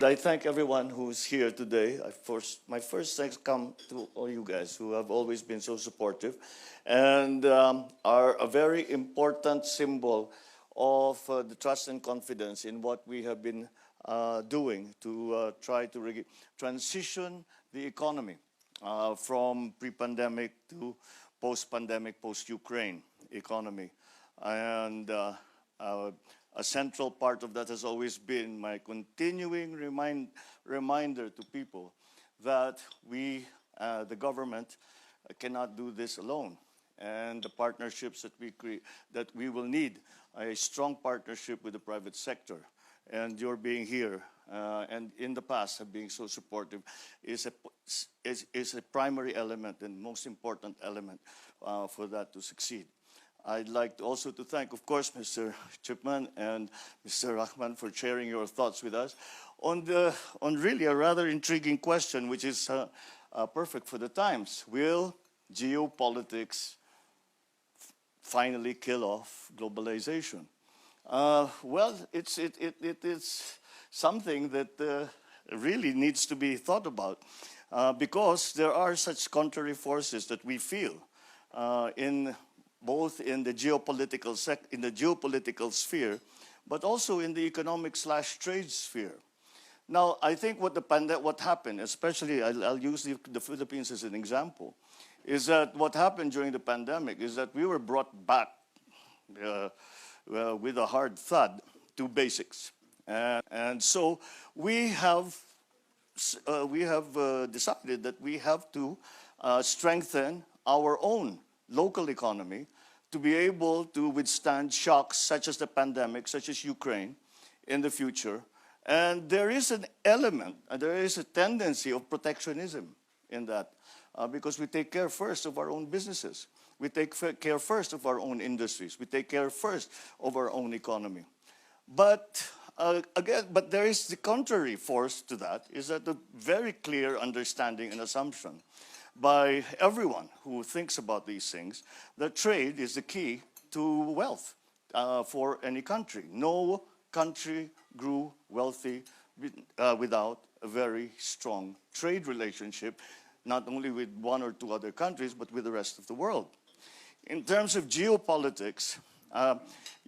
I thank everyone who's here today. My first thanks come to all you guys who have always been so supportive and are a very important symbol of the trust and confidence in what we have been doing to try to transition the economy from pre-pandemic to post-pandemic, post-Ukraine economy. And a central part of that has always been my continuing reminder to people that we, the government, cannot do this alone. And the partnerships that we will need, a strong partnership with the private sector. And your being here and in the past have been so supportive is a primary element and most important element for that to succeed. I'd like also to thank, of course, Mr. Chipman and Mr. Rahman for sharing your thoughts with us on really a rather intriguing question, which is perfect for the times. Will geopolitics finally kill off globalization? Well, it is something that really needs to be thought about because there are such contrary forces that we feel both in the geopolitical sphere, but also in the economic/trade sphere. Now, I think what happened, especially I'll use the Philippines as an example, is that what happened during the pandemic is that we were brought back with a hard thud to basics, and so we have decided that we have to strengthen our own local economy to be able to withstand shocks such as the pandemic, such as Ukraine, in the future. And there is an element, there is a tendency of protectionism in that, because we take care first of our own businesses. We take care first of our own industries. We take care first of our own economy. But again, there is the contrary force to that, is that the very clear understanding and assumption by everyone who thinks about these things that trade is the key to wealth for any country. No country grew wealthy without a very strong trade relationship, not only with one or two other countries, but with the rest of the world. In terms of geopolitics,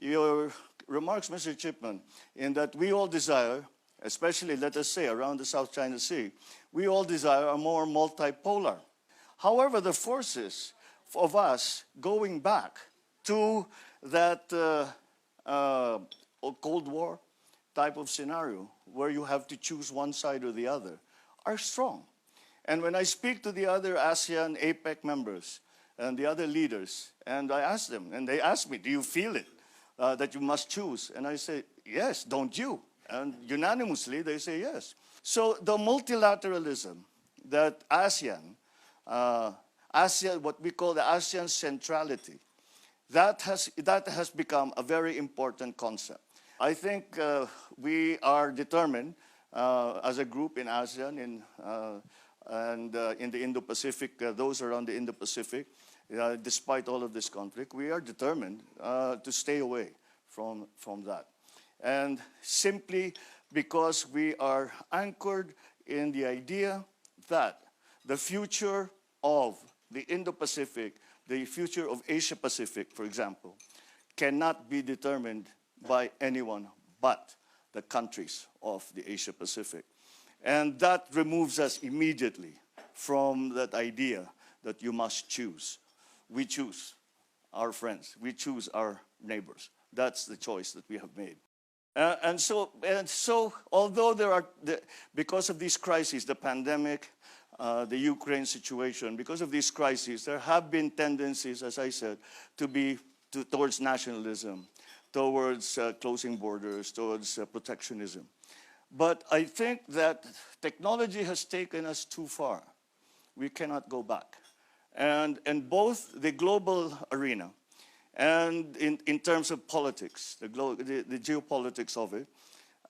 your remarks, Mr. Chipman, in that we all desire, especially, let us say, around the South China Sea, we all desire a more multipolar. However, the forces of us going back to that Cold War type of scenario where you have to choose one side or the other are strong. And when I speak to the other ASEAN, APEC members and the other leaders, and I ask them, and they ask me, do you feel it, that you must choose? And I say, yes, don't you? And unanimously, they say yes. So the multilateralism that ASEAN, what we call the ASEAN centrality, that has become a very important concept. I think we are determined as a group in ASEAN and in the Indo-Pacific, those around the Indo-Pacific, despite all of this conflict, we are determined to stay away from that. And simply because we are anchored in the idea that the future of the Indo-Pacific, the future of Asia-Pacific, for example, cannot be determined by anyone but the countries of the Asia-Pacific. And that removes us immediately from that idea that you must choose. We choose our friends. We choose our neighbors. That's the choice that we have made. And so, although because of these crises, the pandemic, the Ukraine situation, because of these crises, there have been tendencies, as I said, towards nationalism, towards closing borders, towards protectionism. But I think that technology has taken us too far. We cannot go back. And in both the global arena and in terms of politics, the geopolitics of it,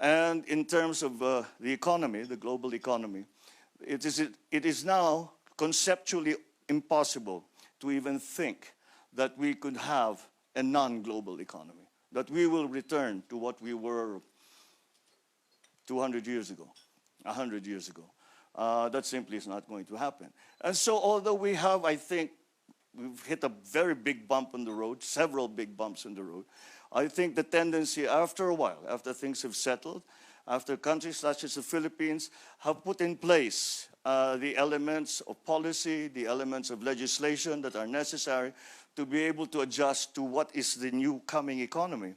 and in terms of the economy, the global economy, it is now conceptually impossible to even think that we could have a non-global economy, that we will return to what we were 200 years ago, 100 years ago. That simply is not going to happen. And so although we have, I think, we've hit a very big bump on the road, several big bumps in the road, I think the tendency after a while, after things have settled, after countries such as the Philippines have put in place the elements of policy, the elements of legislation that are necessary to be able to adjust to what is the new coming economy.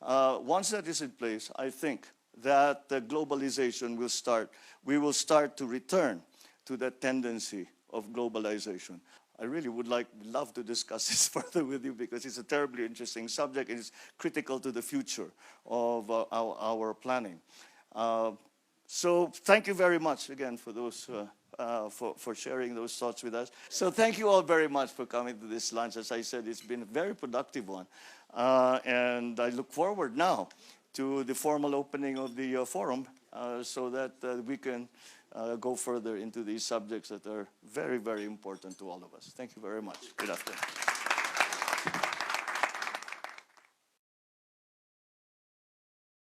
Once that is in place, I think that globalization will start, we will start to return to that tendency of globalization. I really would love to discuss this further with you because it's a terribly interesting subject and it's critical to the future of our planning. So thank you very much again for those for sharing those thoughts with us. So thank you all very much for coming to this lunch. As I said, it's been a very productive one. And I look forward now to the formal opening of the forum so that we can go further into these subjects that are very, very important to all of us. Thank you very much. Good afternoon.